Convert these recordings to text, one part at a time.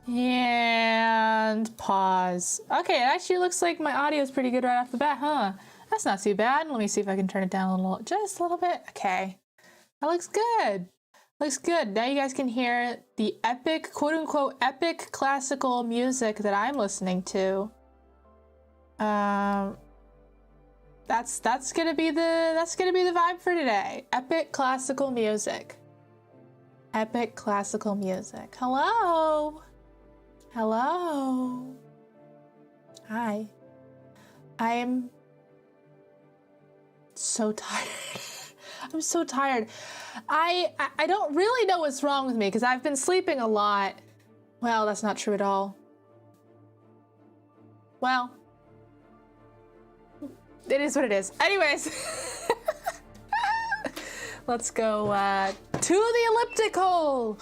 And pause. Okay, it actually looks like my audio is pretty good right off the bat, huh? That's not too bad. Let me see if I can turn it down a little, just a little bit. Okay, that looks good. Looks good. Now you guys can hear the epic, quote unquote, epic classical music that I'm listening to. That's gonna be the vibe for today. Epic classical music. Epic classical music. Hello. Hello. Hi. I'm so tired. I'm so tired. I don't really know what's wrong with me because I've been sleeping a lot. Well, that's not true at all. Well, it is what it is. Anyways, let's go to the elliptical.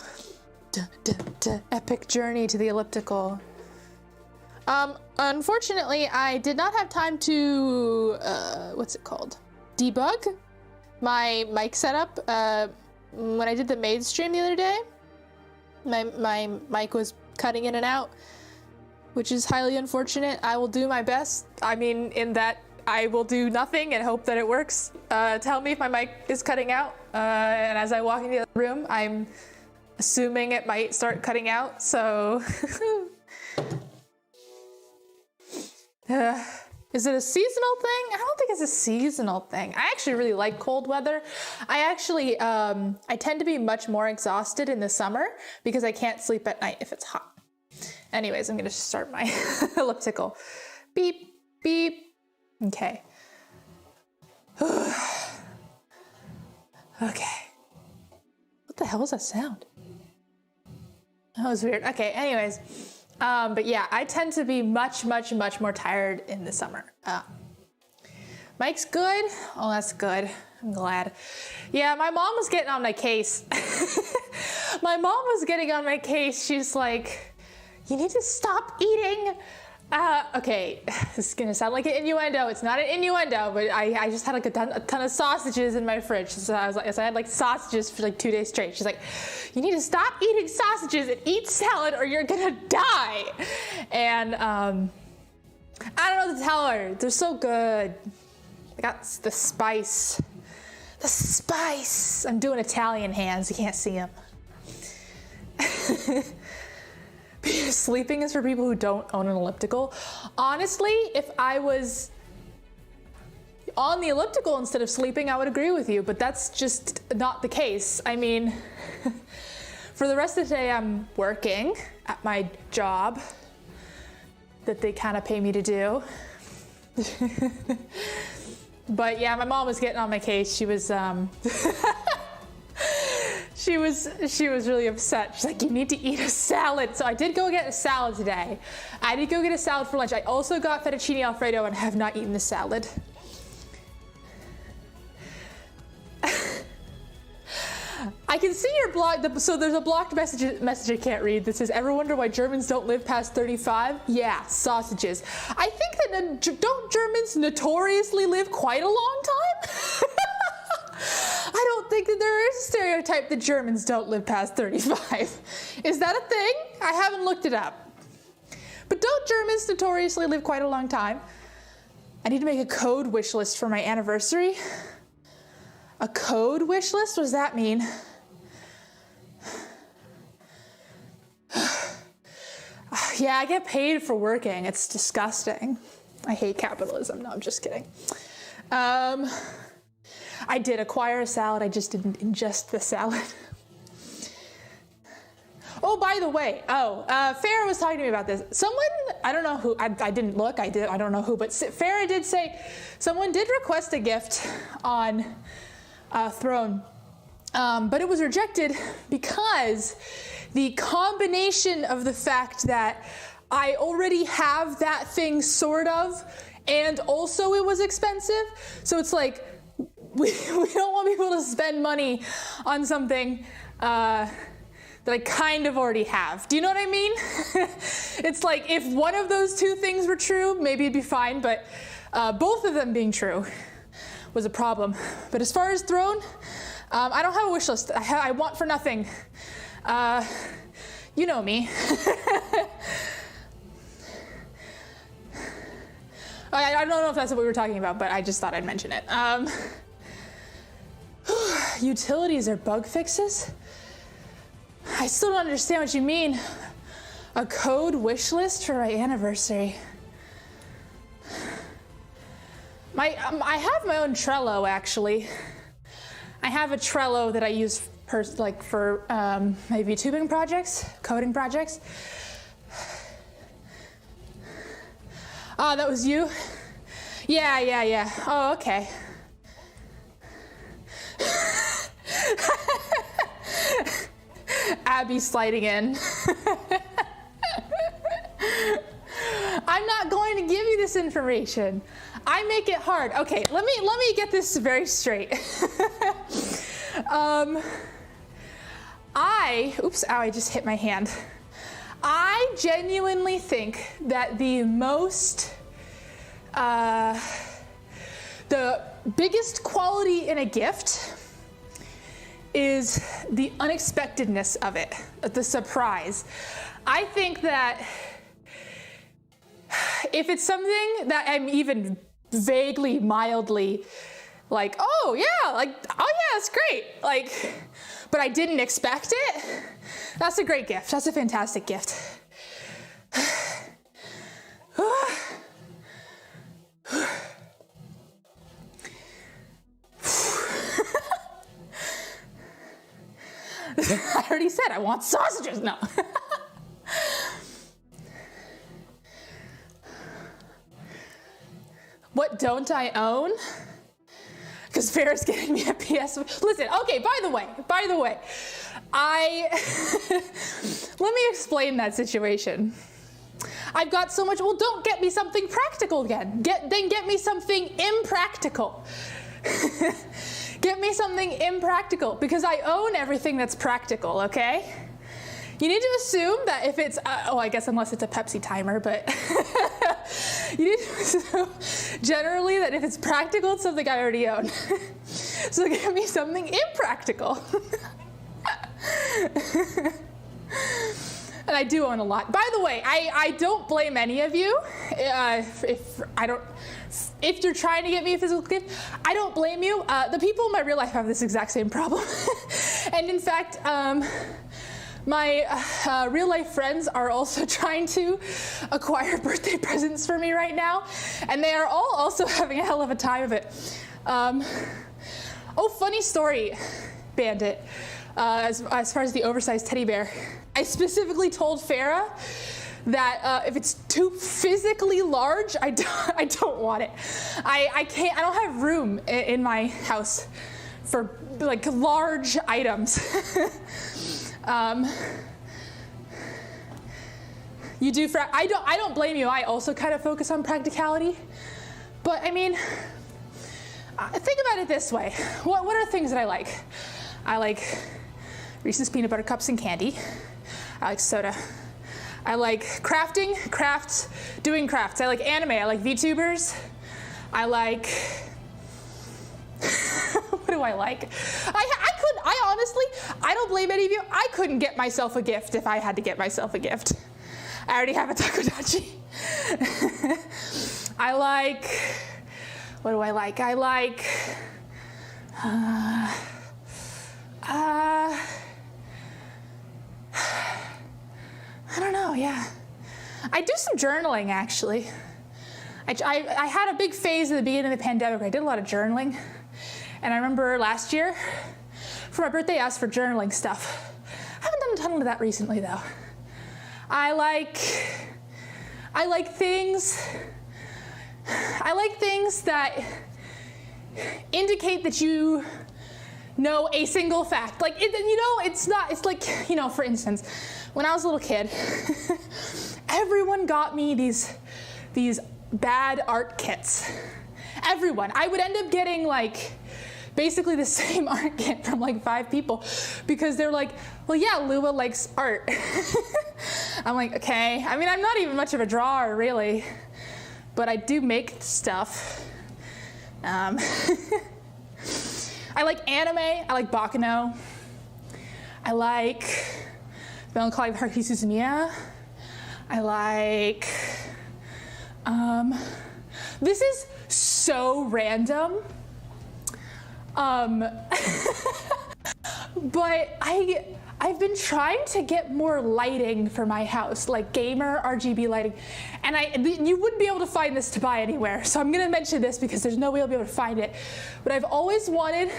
Epic journey to the elliptical. Unfortunately, I did not have time to, what's it called? Debug my mic setup. When I did the maid stream the other day, my mic was cutting in and out, which is highly unfortunate. I will do my best. I mean, in that I will do nothing and hope that it works. Tell me if my mic is cutting out. And as I walk into the other room, I'm assuming it might start cutting out, so. Is it a seasonal thing? I don't think it's a seasonal thing. I actually really like cold weather. I actually, I tend to be much more exhausted in the summer because I can't sleep at night if it's hot. Anyways, I'm gonna start my elliptical. Beep, beep. Okay. Okay. What the hell was that sound? That was weird. Okay, anyways. But yeah, I tend to be much more tired in the summer. Mike's good. Oh, that's good. I'm glad. Yeah, my mom was getting on my case. My mom was getting on my case. She's like, you need to stop eating. Okay, this is gonna sound like an innuendo. It's not an innuendo, but I just had like a ton of sausages in my fridge. So I had like sausages for like 2 days straight. She's like, you need to stop eating sausages and eat salad or you're gonna die. And I don't know what to tell her. They're so good. I got the spice. The spice. I'm doing Italian hands. You can't see them. Sleeping is for people who don't own an elliptical. Honestly, if I was on the elliptical instead of sleeping, I would agree with you, but that's just not the case. I mean, for the rest of the day, I'm working at my job that they kind of pay me to do. But yeah, my mom was getting on my case. She was, She was really upset. She's like, you need to eat a salad. So I did go get a salad today. I did go get a salad for lunch. I also got fettuccine Alfredo and have not eaten the salad. I can see your blog, so there's a blocked message I can't read that says, ever wonder why Germans don't live past 35? Yeah, sausages. I think that, don't Germans notoriously live quite a long time? I don't think that there is a stereotype that Germans don't live past 35. Is that a thing? I haven't looked it up. But don't Germans notoriously live quite a long time? I need to make a code wish list for my anniversary. A code wish list? What does that mean? Yeah, I get paid for working. It's disgusting. I hate capitalism. No, I'm just kidding. I did acquire a salad, I just didn't ingest the salad. Oh, by the way, Farrah was talking to me about this. Someone, I don't know who, I didn't look, I don't know who, but Farrah did say, someone did request a gift on Throne, but it was rejected because the combination of the fact that I already have that thing sort of, and also it was expensive, so it's like, we don't want people to spend money on something that I kind of already have. Do you know what I mean? It's like if one of those two things were true, maybe it'd be fine, but both of them being true was a problem. But as far as Throne, I don't have a wish list. I want for nothing. You know me. I don't know if that's what we were talking about, but I just thought I'd mention it. Utilities or bug fixes? I still don't understand what you mean. A code wish list for my anniversary. I have my own Trello, actually. I have a Trello that I use for my VTubing projects, coding projects. Oh, that was you? Yeah. Oh, okay. Abby sliding in. I'm not going to give you this information. I make it hard. Okay, let me get this very straight. Oops, ow, I just hit my hand. I genuinely think that the biggest quality in a gift is the unexpectedness of it, the surprise. I think that if it's something that I'm even vaguely, mildly like, oh yeah, that's great, but I didn't expect it, that's a great gift. That's a fantastic gift. I already said I want sausages. No. What don't I own? Because Farrah's getting me a PS. Listen, okay, by the way, let me explain that situation. I've got so much, well, don't get me something practical again. Then get me something impractical. Get me something impractical, because I own everything that's practical, okay? You need to assume that if it's, I guess unless it's a Pepsi timer, but you need to assume generally that if it's practical, it's something I already own. So give me something impractical. And I do own a lot. By the way, I don't blame any of you if you're trying to get me a physical gift. I don't blame you. The people in my real life have this exact same problem. And in fact, my real life friends are also trying to acquire birthday presents for me right now, and they are all also having a hell of a time of it. Funny story, Bandit. As far as the oversized teddy bear, I specifically told Farrah that if it's too physically large, I don't want it. I don't have room in my house for large items. You do. I don't blame you. I also kind of focus on practicality, but I mean, think about it this way. What are things that I like? I like Reese's peanut butter cups and candy. I like soda. I like crafts, doing crafts. I like anime. I like VTubers. I like. What do I like? I honestly, I don't blame any of you. I couldn't get myself a gift if I had to get myself a gift. I already have a takodachi. I like, what do I like? I like, I don't know, yeah. I do some journaling, actually. I had a big phase at the beginning of the pandemic where I did a lot of journaling. And I remember last year, for my birthday, I asked for journaling stuff. I haven't done a ton of that recently, though. I like things that indicate that you know a single fact. It's like, for instance, when I was a little kid, everyone got me these bad art kits. Everyone. I would end up getting basically the same art kit from 5 people, because they're like, well, yeah, Lua likes art. I'm like, okay. I mean, I'm not even much of a drawer, really, but I do make stuff. I like anime. I like Baccano. I like Melancholy of Haruki Suzumiya. I like, this is so random, but I've been trying to get more lighting for my house, like gamer RGB lighting, and you wouldn't be able to find this to buy anywhere, so I'm gonna mention this because there's no way I'll be able to find it. But I've always wanted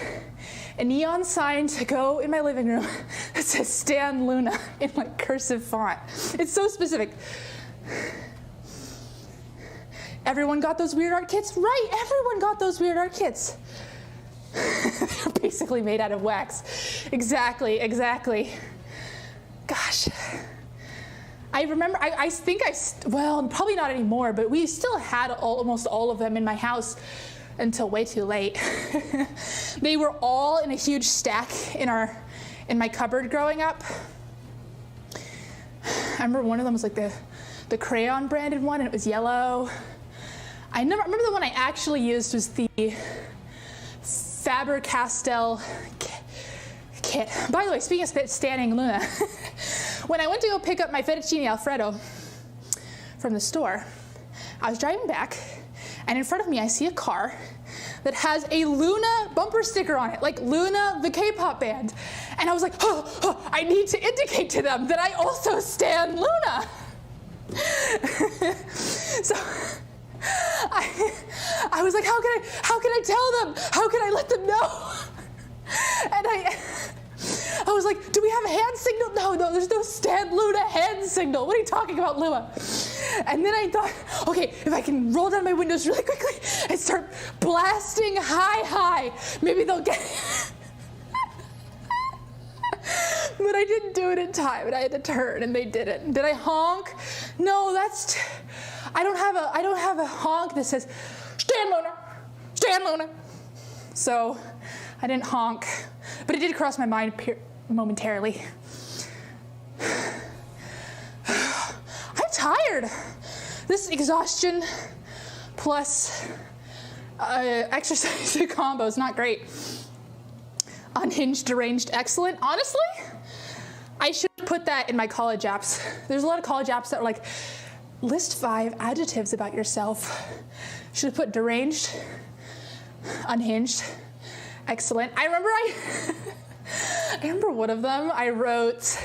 a neon sign to go in my living room that says Stan Luna in like cursive font. It's so specific. Everyone got those weird art kits? Right, everyone got those weird art kits. They're basically made out of wax. Exactly. Gosh. I remember, I think well, probably not anymore, but we still had almost all of them in my house until way too late. They were all in a huge stack in my cupboard growing up. I remember one of them was like the crayon branded one, and it was yellow. I remember the one I actually used was the Faber-Castell kit. By the way, speaking of Standing Luna, when I went to go pick up my fettuccine Alfredo from the store, I was driving back, and in front of me I see a car that has a Luna bumper sticker on it, like Luna, the K-pop band. And I was like, I need to indicate to them that I also stan Luna. So I was like, how can I tell them? How can I let them know? And I was like, do we have a hand signal? No, there's no Stan Luna hand signal. What are you talking about, Lua? And then I thought, okay, if I can roll down my windows really quickly and start blasting high, maybe they'll get it. But I didn't do it in time, and I had to turn, and they didn't. Did I honk? No, I don't have a honk that says, Stan Luna. So I didn't honk, but it did cross my mind momentarily. I'm tired. This exhaustion plus exercise combo is not great. Unhinged, deranged, excellent. Honestly, I should put that in my college apps. There's a lot of college apps that are like, list 5 adjectives about yourself. Should have put deranged, unhinged, excellent. I remember one of them. I wrote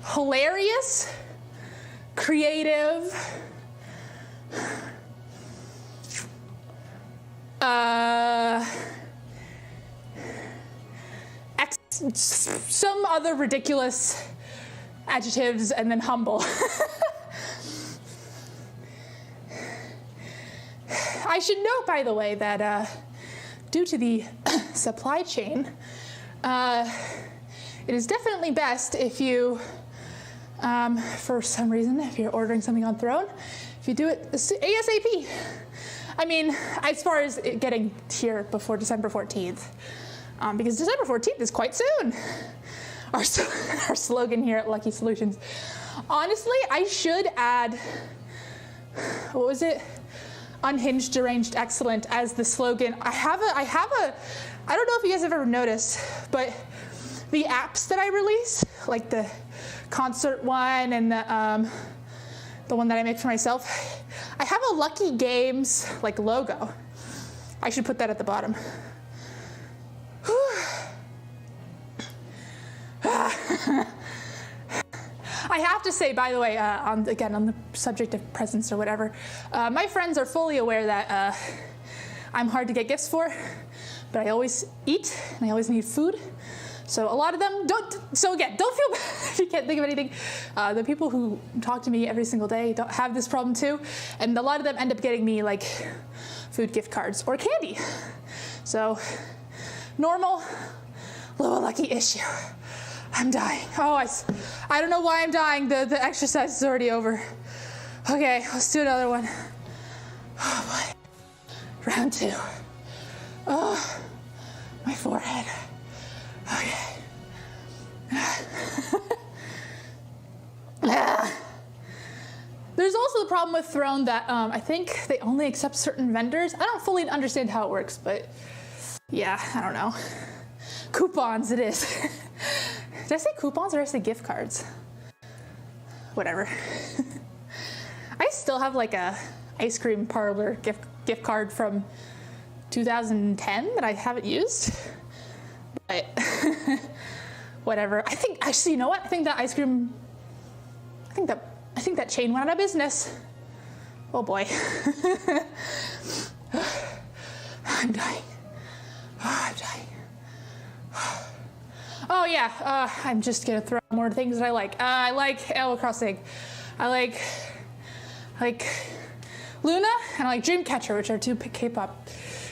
hilarious, creative, some other ridiculous adjectives, and then humble. I should note, by the way, that due to the supply chain, it is definitely best if you, for some reason, if you're ordering something on Throne, if you do it ASAP. I mean, as far as it getting here before December 14th, because December 14th is quite soon. Our slogan here at Lucky Solutions. Honestly, I should add, what was it? Unhinged, deranged, excellent as the slogan. I don't know if you guys have ever noticed, but the apps that I release, like the concert one and the one that I make for myself, I have a Lucky Games like logo. I should put that at the bottom. I have to say, by the way, on the subject of presents or whatever, my friends are fully aware that I'm hard to get gifts for, but I always eat and I always need food. So a lot of them don't feel bad if you can't think of anything. The people who talk to me every single day don't have this problem too, and a lot of them end up getting me like food gift cards or candy. So normal, little lucky issue. I'm dying. Oh, I don't know why I'm dying. The exercise is already over. Okay, let's do another one. Oh boy. Round 2. Oh, my forehead. Okay. There's also the problem with Throne that I think they only accept certain vendors. I don't fully understand how it works, but yeah, I don't know. Coupons it is. Did I say coupons or did I say gift cards? Whatever. I still have like a ice cream parlor gift card from 2010 that I haven't used, but whatever. I think, actually, you know what? I think that chain went out of business. Oh boy. I'm dying. I'm dying. Oh yeah, I'm just gonna throw out more things that I like. I like Animal Crossing. I like Luna, and I like Dreamcatcher, which are two K-pop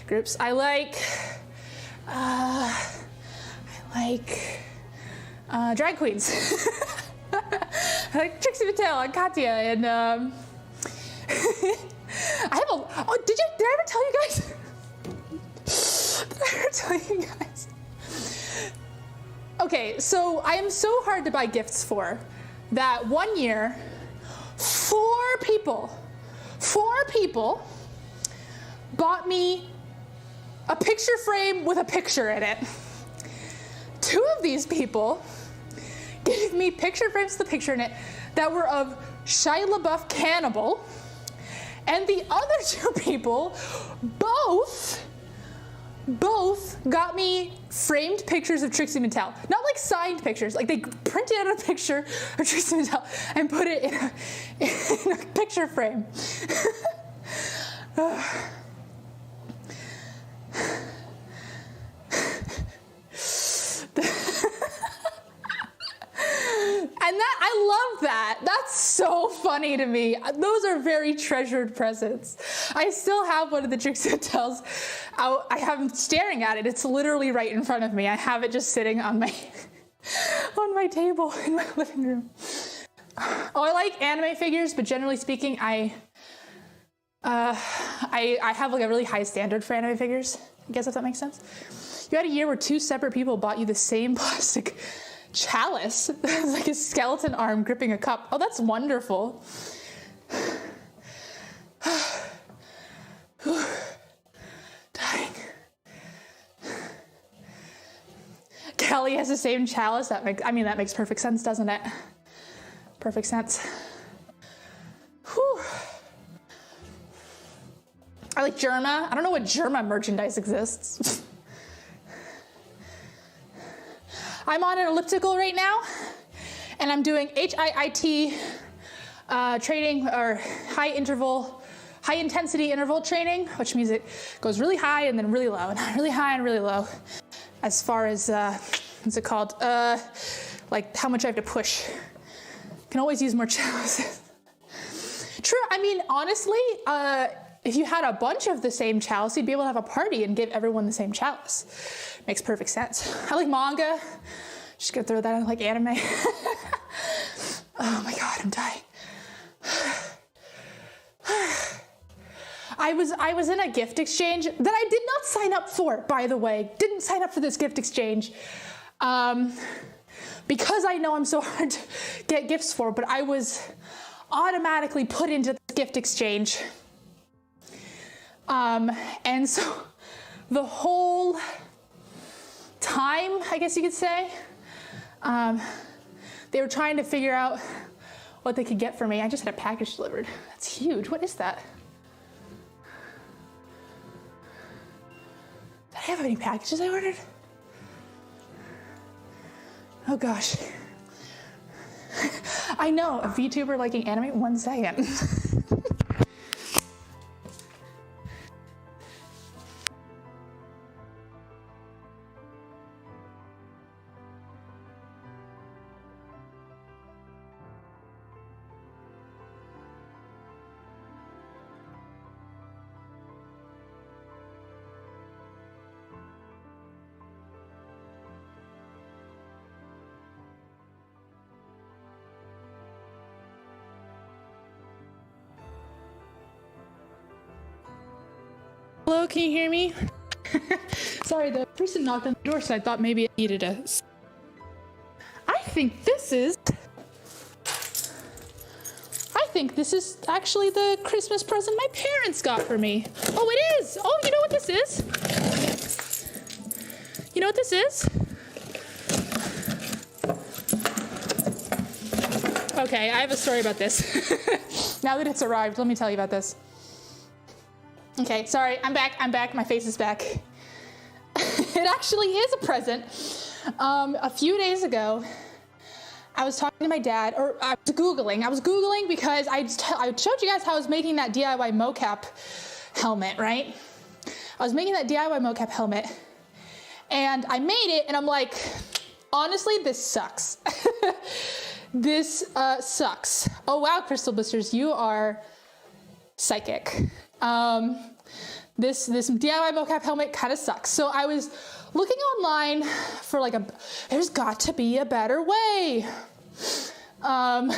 groups. I like drag queens. I like Trixie Mattel and Katya, and I have did I ever tell you guys? Did I ever tell you guys? Okay, so I am so hard to buy gifts for that one year, four people bought me a picture frame with a picture in it. Two of these people gave me picture frames with a picture in it that were of Shia LaBeouf Cannibal, and the other two people both got me framed pictures of Trixie Mattel. Not like signed pictures, like they printed out a picture of Trixie Mattel and put it in a picture frame. And that, I love that. That's so funny to me. Those are very treasured presents. I still have one of the Trixie Mattels out. I have them staring at it. It's literally right in front of me. I have it just sitting on my table in my living room. Oh, I like anime figures, but generally speaking, I have like a really high standard for anime figures. I guess if that makes sense. You had a year where two separate people bought you the same plastic chalice. It's like a skeleton arm gripping a cup. Oh, that's wonderful. Dying. Kelly has the same chalice. That makes perfect sense, doesn't it? Perfect sense. Whew. I like Germa. I don't know what Germa merchandise exists. I'm on an elliptical right now, and I'm doing HIIT training, or high intensity interval training, which means it goes really high and then really low, and really high and really low, as far as, what's it called? Like how much I have to push. Can always use more chalices. True, I mean, honestly, if you had a bunch of the same chalice, you'd be able to have a party and give everyone the same chalice. Makes perfect sense. I like manga. Just gonna throw that in like anime. Oh my God, I'm dying. I was in a gift exchange that I did not sign up for, by the way. Didn't sign up for this gift exchange. Because I know I'm so hard to get gifts for, but I was automatically put into this gift exchange. And so the whole time, I guess you could say, they were trying to figure out what they could get for me. I just had a package delivered. That's huge. What is that? Did I have any packages I ordered? Oh gosh. I know, a VTuber liking anime. 1 second. Hello, can you hear me? Sorry, the person knocked on the door, so I thought maybe it needed a... I think this is actually the Christmas present my parents got for me. Oh, it is! Oh, you know what this is? You know what this is? Okay, I have a story about this. Now that it's arrived, let me tell you about this. Okay, sorry, I'm back, my face is back. It actually is a present. A few days ago, I was talking to my dad, or I was Googling because I showed you guys how I was making that DIY mocap helmet, right? I was making that DIY mocap helmet, and I made it, and I'm like, honestly, this sucks. This sucks. Oh wow, Crystal Blisters, you are psychic. This DIY mocap helmet kind of sucks. So I was looking online for like there's got to be a better way. And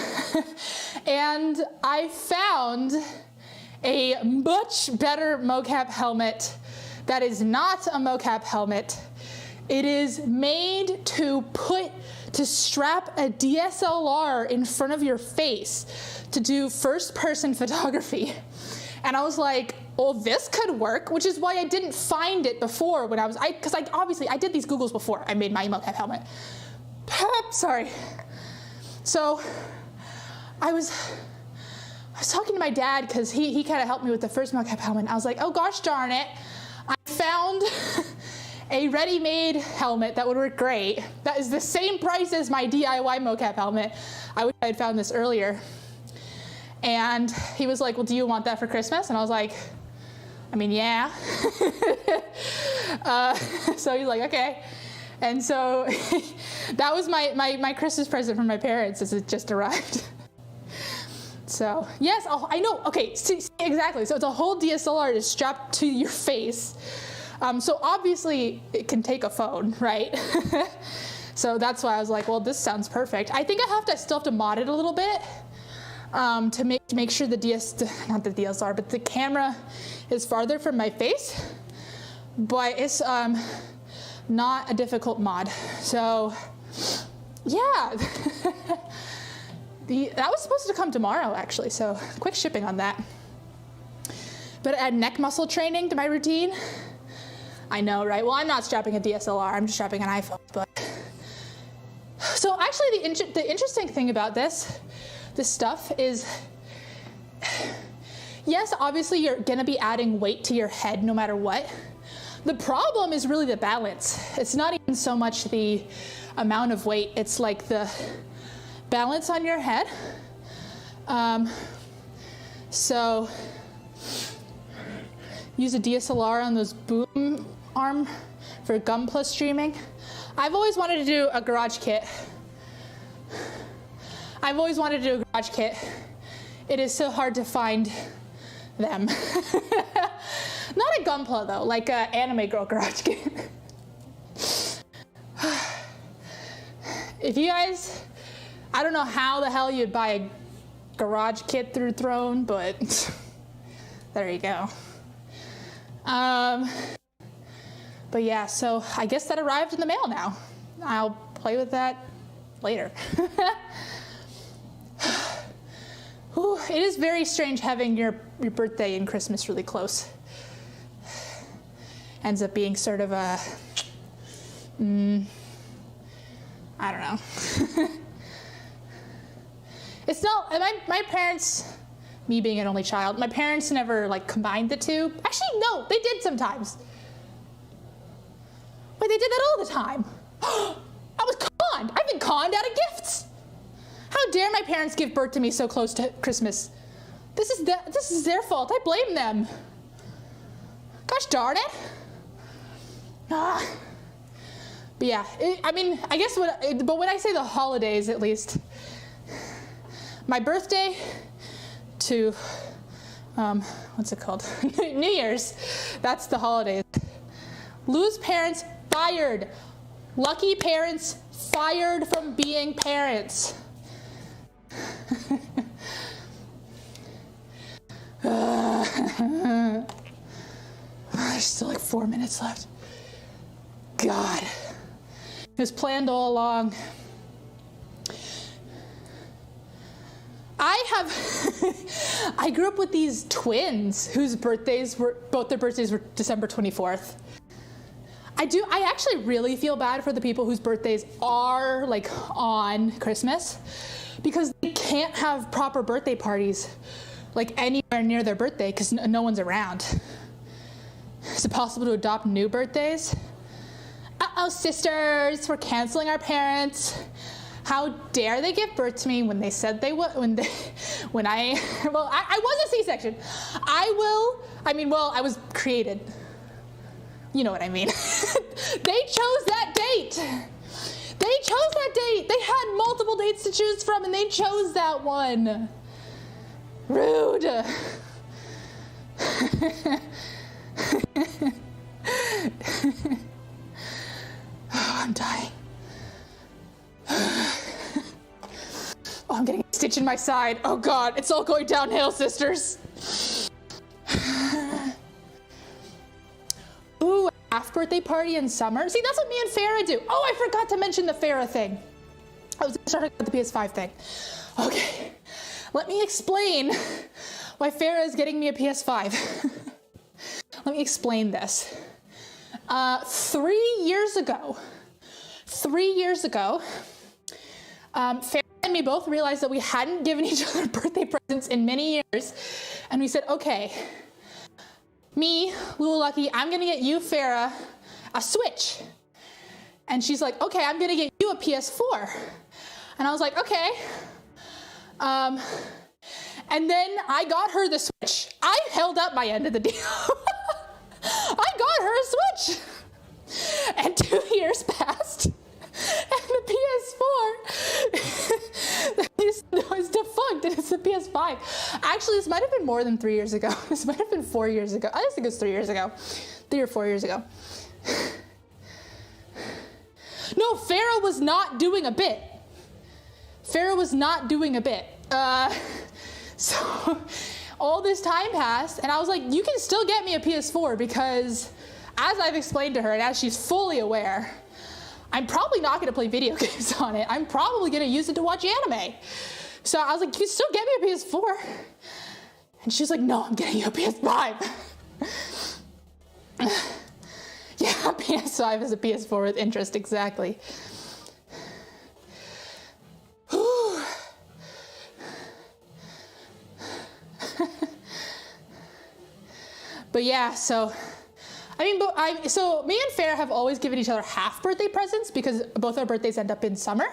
I found a much better mocap helmet that is not a mocap helmet. It is made to strap a DSLR in front of your face to do first-person photography. And I was like, well, this could work, which is why I didn't find it before when because obviously I did these Googles before I made my mocap helmet. Sorry. So I was talking to my dad because he kind of helped me with the first mocap helmet. And I was like, oh gosh darn it, I found a ready-made helmet that would work great. That is the same price as my DIY mocap helmet. I wish I had found this earlier. And he was like, well, do you want that for Christmas? And I was like, I mean, yeah. So he's like, okay. And so that was my Christmas present from my parents as it just arrived. So yes, I know, okay, see, exactly. So it's a whole DSLR is strapped to your face. So obviously it can take a phone, right? So that's why I was like, well, this sounds perfect. I think I still have to mod it a little bit to make sure not the DSLR, but the camera is farther from my face. But it's not a difficult mod. So yeah, that was supposed to come tomorrow actually. So quick shipping on that. But add neck muscle training to my routine. I know, right? Well, I'm not strapping a DSLR, I'm just strapping an iPhone. But so actually the interesting thing about this stuff is, yes, obviously you're gonna be adding weight to your head no matter what. The problem is really the balance. It's not even so much the amount of weight, it's like the balance on your head. So use a DSLR on those boom arm for Gunpla streaming. I've always wanted to do a garage kit. It is so hard to find them. Not a Gunpla though, like an anime girl garage kit. If you guys, I don't know how the hell you'd buy a garage kit through Throne, but there you go. But yeah, so I guess that arrived in the mail now. I'll play with that later. Ooh, it is very strange having your birthday and Christmas really close. Ends up being sort of a, I don't know. It's not, my parents, me being an only child, my parents never like combined the two. Actually, no, they did sometimes. Wait, they did that all the time. I was conned. I've been conned out of gifts. How dare my parents give birth to me so close to Christmas? This is their fault. I blame them. Gosh darn it. But yeah, I guess but when I say the holidays, at least, my birthday to, what's it called? New Year's, that's the holidays. Lose parents, fired. Lucky parents, fired from being parents. There's still like 4 minutes left. God, it was planned all along. I grew up with these twins whose both their birthdays were December 24th. I actually really feel bad for the people whose birthdays are like on Christmas, because they can't have proper birthday parties like anywhere near their birthday because no one's around. Is it possible to adopt new birthdays? Uh-oh, sisters, we're canceling our parents. How dare they give birth to me when they said they would, I was a C-section. I was created. You know what I mean. They chose that date. They had multiple dates to choose from and they chose that one. Rude. Oh, I'm dying. Oh, I'm getting a stitch in my side. Oh God, it's all going downhill, sisters. Ooh, half birthday party in summer. See, that's what me and Farah do. Oh, I forgot to mention the Farah thing. I was starting with the PS5 thing. Okay, let me explain why Farah is getting me a PS5. Let me explain this. 3 years ago, Farah and me both realized that we hadn't given each other birthday presents in many years. And we said, okay, me, Lulu Lucky, I'm gonna get you, Farah, a Switch. And she's like, okay, I'm gonna get you a PS4. And I was like, okay. And then I got her the Switch. I held up my end of the deal. I got her a Switch. And 2 years passed. And the PS4 is defunct, and it's the PS5. Actually, this might have been more than 3 years ago. This might have been 4 years ago. I just think it was 3 years ago. 3 or 4 years ago. No, Farah was not doing a bit. So all this time passed, and I was like, you can still get me a PS4 because, as I've explained to her, and as she's fully aware, I'm probably not going to play video games on it. I'm probably going to use it to watch anime. So I was like, you can still get me a PS4. And she's like, no, I'm getting you a PS5. Yeah, PS5 is a PS4 with interest, exactly. But yeah, so me and Farah have always given each other half birthday presents because both our birthdays end up in summer,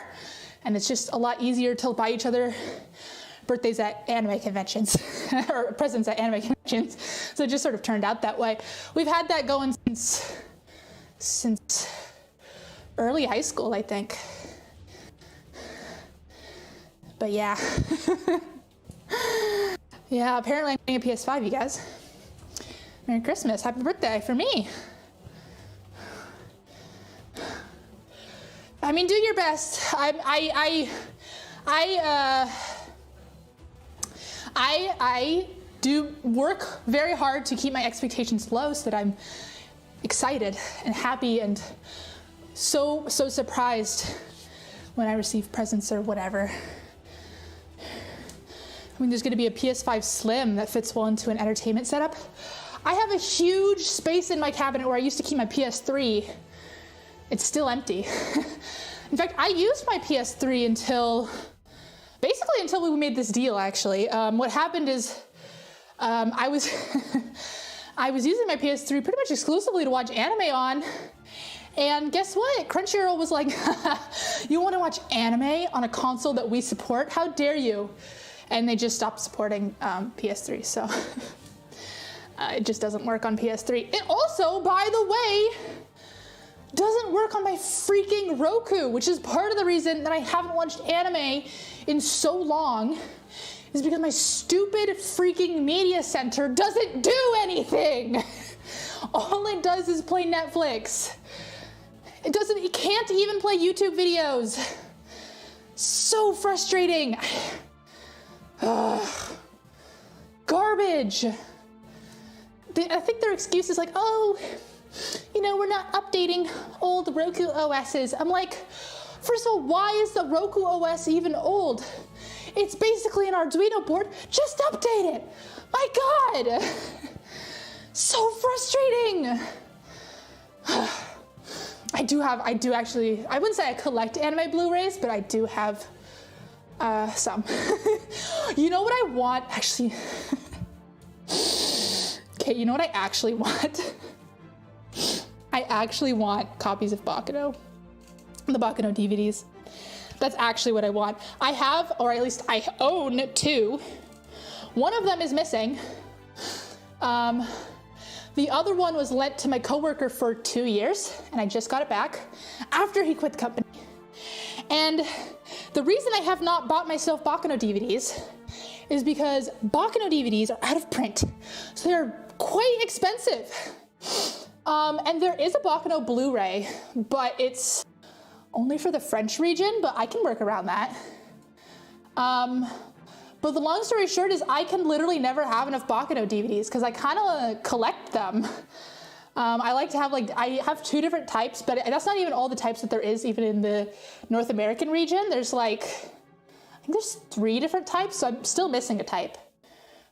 and it's just a lot easier to buy each other birthdays at anime conventions or presents at anime conventions. So it just sort of turned out that way. We've had that going since early high school, I think. But yeah. Yeah, apparently I'm getting a PS5, you guys. Merry Christmas, happy birthday for me. I mean, do your best. I do work very hard to keep my expectations low so that I'm excited and happy and so surprised when I receive presents or whatever. I mean, there's going to be a PS5 Slim that fits well into an entertainment setup. I have a huge space in my cabinet where I used to keep my PS3. It's still empty. In fact, I used my PS3 until we made this deal, actually. What happened is I was I was using my PS3 pretty much exclusively to watch anime on. And guess what? Crunchyroll was like, you want to watch anime on a console that we support? How dare you? And they just stopped supporting PS3, so it just doesn't work on PS3. It also, by the way, doesn't work on my freaking Roku, which is part of the reason that I haven't watched anime in so long, is because my stupid freaking media center doesn't do anything. All it does is play Netflix. It can't even play YouTube videos. So frustrating. Garbage. I think their excuse is like, oh, we're not updating old Roku OSs. I'm like, first of all, why is the Roku OS even old? It's basically an Arduino board. Just update it. My God. So frustrating. I wouldn't say I collect anime Blu-rays, but I do have Some. You know what I want? Actually. Okay, you know what I actually want? I actually want copies of Baccano. The Baccano DVDs. That's actually what I want. I have, or at least I own 2. One of them is missing. The other one was lent to my coworker for 2 years, and I just got it back after he quit the company. And the reason I have not bought myself Baccano DVDs is because Baccano DVDs are out of print, so they're quite expensive. And there is a Baccano Blu-ray, but it's only for the French region, but I can work around that. But the long story short is I can literally never have enough Baccano DVDs because I kind of collect them. I like to have I have 2 different types, but that's not even all the types that there is even in the North American region. There's I think there's 3 different types, so I'm still missing a type.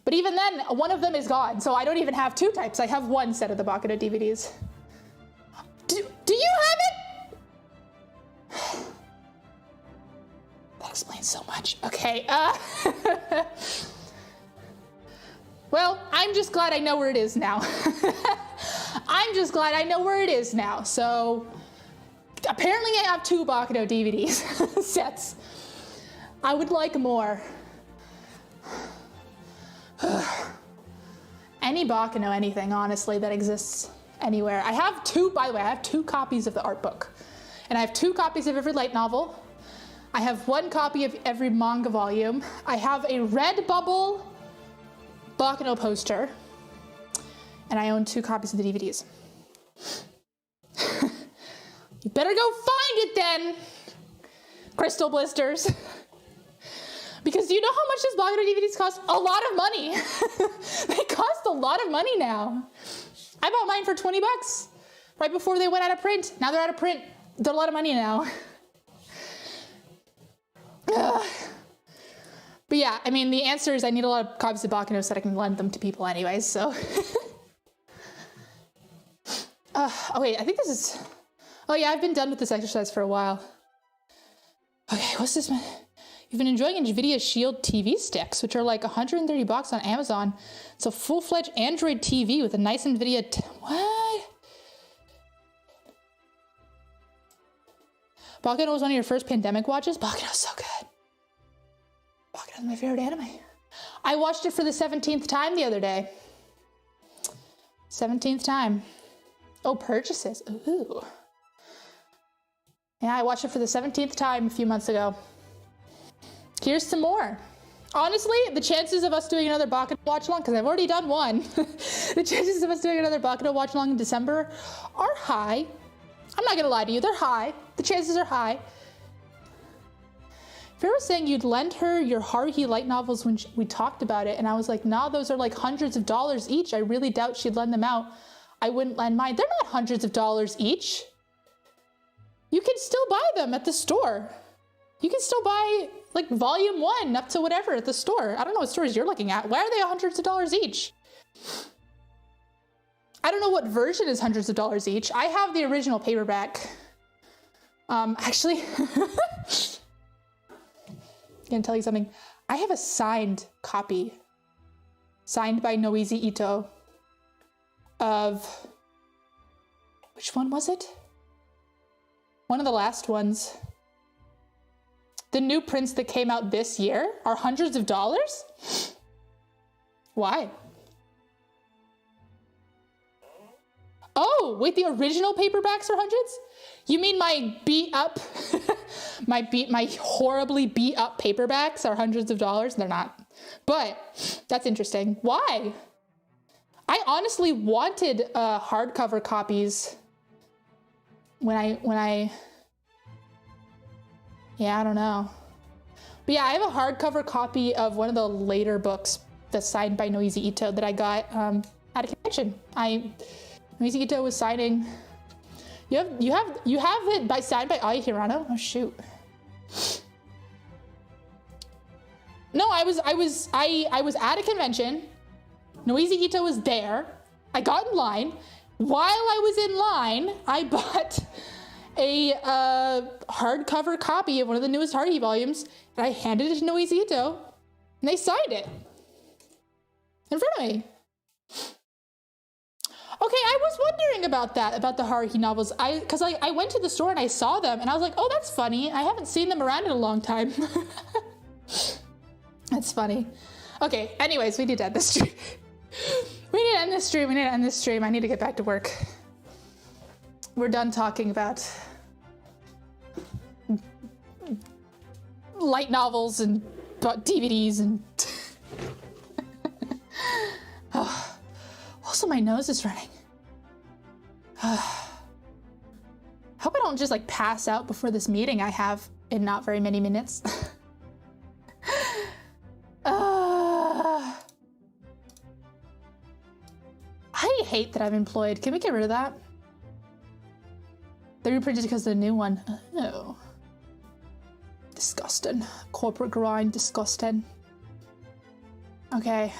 But even then, one of them is gone, so I don't even have 2 types. I have 1 set of the Baccano DVDs. Do you have it? That explains so much. Okay, well, I'm just glad I know where it is now. I'm just glad I know where it is now. So apparently I have 2 Baccano DVDs sets. I would like more. Any Baccano anything, honestly, that exists anywhere. I have 2, by the way, I have 2 copies of the art book. And I have 2 copies of every light novel. I have 1 copy of every manga volume. I have a Redbubble Baccano poster. And I own 2 copies of the DVDs. You better go find it then, Crystal Blisters. Because do you know how much those Baccano DVDs cost? A lot of money. They cost a lot of money now. I bought mine for $20 right before they went out of print. Now they're out of print. They're a lot of money now. But yeah, I mean, the answer is I need a lot of copies of Baccano so that I can lend them to people anyways, so. Oh wait, I think this is, oh yeah, I've been done with this exercise for a while. Okay, what's this one? You've been enjoying NVIDIA Shield TV sticks, which are like $130 on Amazon. It's a full-fledged Android TV with a nice NVIDIA, what? Baccano was one of your first pandemic watches? Baccano's so good. Baccano's my favorite anime. I watched it for the 17th time the other day. 17th time. Oh, purchases, ooh. Yeah, I watched it for the 17th time a few months ago. Here's some more. Honestly, the chances of us doing another Baccano watch along, because I've already done one, the chances of us doing another Baccano watch along in December are high. I'm not gonna lie to you, they're high. The chances are high. Vera was saying you'd lend her your Haruhi light novels when we talked about it, and I was like, nah, those are like hundreds of dollars each. I really doubt she'd lend them out. I wouldn't lend mine. They're not hundreds of dollars each. You can still buy them at the store. You can still buy like volume 1 up to whatever at the store. I don't know what stores you're looking at. Why are they hundreds of dollars each? I don't know what version is hundreds of dollars each. I have the original paperback. Actually, I'm gonna tell you something. I have a signed copy, signed by Noise Ito, of, which one was it? One of the last ones. The new prints that came out this year are hundreds of dollars? Why? Oh, wait, the original paperbacks are hundreds? You mean my beat up, my horribly beat up paperbacks are hundreds of dollars? They're not. But that's interesting. Why? I honestly wanted hardcover copies when I, yeah, I don't know. But yeah, I have a hardcover copy of one of the later books that's signed by Noise Ito that I got at a convention. Noise Ito was signing. You have it by signed by Ai Hirano? Oh shoot. No, I was at a convention. Noise Ito was there. I got in line. While I was in line, I bought a hardcover copy of one of the newest Hardy volumes, and I handed it to Noise Ito, and they signed it in front of me. Okay, I was wondering about that, about the Haruhi novels. Because I went to the store and I saw them, and I was like, oh, that's funny. I haven't seen them around in a long time. That's funny. Okay, anyways, we need to end this stream. We need to end this stream. I need to get back to work. We're done talking about light novels and about DVDs and... Oh. Also, my nose is running. Hope I don't just like pass out before this meeting I have in not very many minutes. I hate that I'm employed. Can we get rid of that? They reprinted because of the new one. Oh. Disgusting. Corporate grind, disgusting. Okay.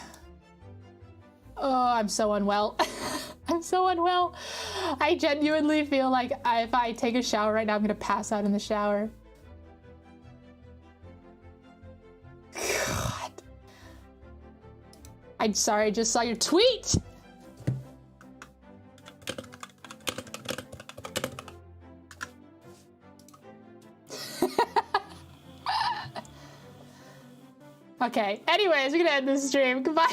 Oh, I'm so unwell. I'm so unwell. I genuinely feel like if I take a shower right now, I'm gonna pass out in the shower. God. I'm sorry, I just saw your tweet. Okay, anyways, we're gonna end this stream. Goodbye.